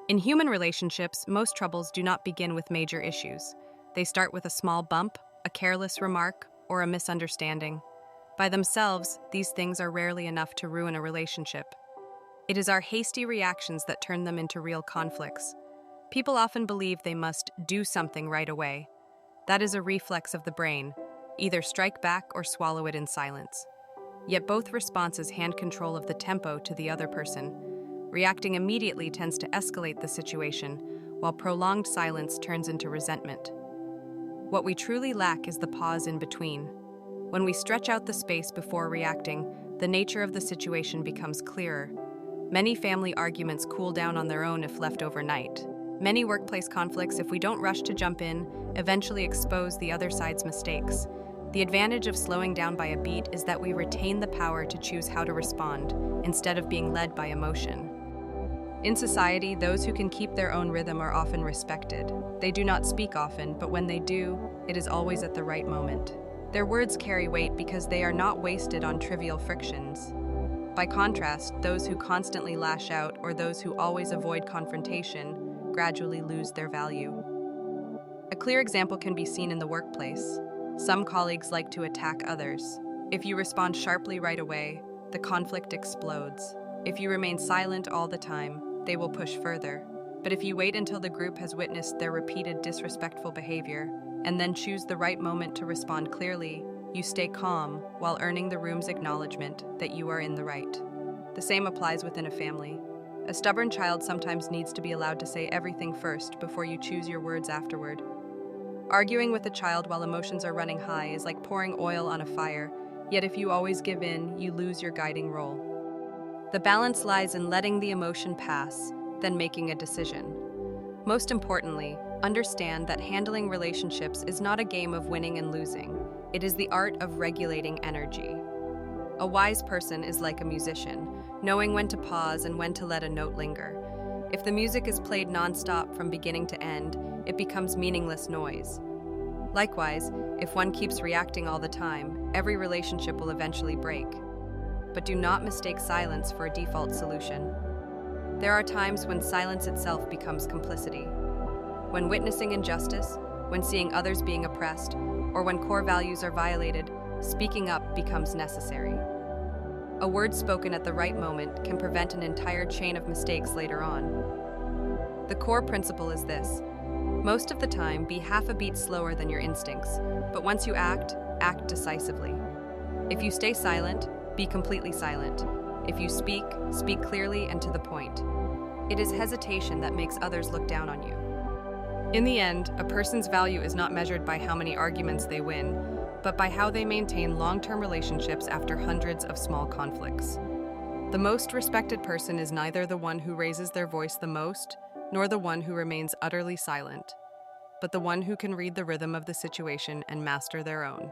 In human relationships, most troubles do not begin with major issues. They start with a small bump, a careless remark, or a misunderstanding. By themselves, these things are rarely enough to ruin a relationship. It is our hasty reactions that turn them into real conflicts. People often believe they must do something right away. That is a reflex of the brain, either strike back or swallow it in silence. Yet both responses hand control of the tempo to the other person. Reacting immediately tends to escalate the situation, while prolonged silence turns into resentment. What we truly lack is the pause in between. When we stretch out the space before reacting, the nature of the situation becomes clearer. Many family arguments cool down on their own if left overnight. Many workplace conflicts, if we don't rush to jump in, eventually expose the other side's mistakes. The advantage of slowing down by a beat is that we retain the power to choose how to respond, instead of being led by emotion. In society, those who can keep their own rhythm are often respected. They do not speak often, but when they do, it is always at the right moment. Their words carry weight because they are not wasted on trivial frictions. By contrast, those who constantly lash out or those who always avoid confrontation gradually lose their value. A clear example can be seen in the workplace. Some colleagues like to attack others. If you respond sharply right away, the conflict explodes. If you remain silent all the time, they will push further. But if you wait until the group has witnessed their repeated disrespectful behavior, and then choose the right moment to respond clearly, you stay calm while earning the room's acknowledgement that you are in the right. The same applies within a family. A stubborn child sometimes needs to be allowed to say everything first before you choose your words afterward. Arguing with a child while emotions are running high is like pouring oil on a fire, yet if you always give in, you lose your guiding role. The balance lies in letting the emotion pass, then making a decision. Most importantly, understand that handling relationships is not a game of winning and losing. It is the art of regulating energy. A wise person is like a musician, knowing when to pause and when to let a note linger. If the music is played nonstop from beginning to end, it becomes meaningless noise. Likewise, if one keeps reacting all the time, every relationship will eventually break. But do not mistake silence for a default solution. There are times when silence itself becomes complicity. When witnessing injustice, when seeing others being oppressed, or when core values are violated, speaking up becomes necessary. A word spoken at the right moment can prevent an entire chain of mistakes later on. The core principle is this: most of the time, be half a beat slower than your instincts, but once you act, act decisively. If you stay silent, be completely silent. If you speak, speak clearly and to the point. It is hesitation that makes others look down on you. In the end, a person's value is not measured by how many arguments they win, but by how they maintain long-term relationships after hundreds of small conflicts. The most respected person is neither the one who raises their voice the most, nor the one who remains utterly silent, but the one who can read the rhythm of the situation and master their own.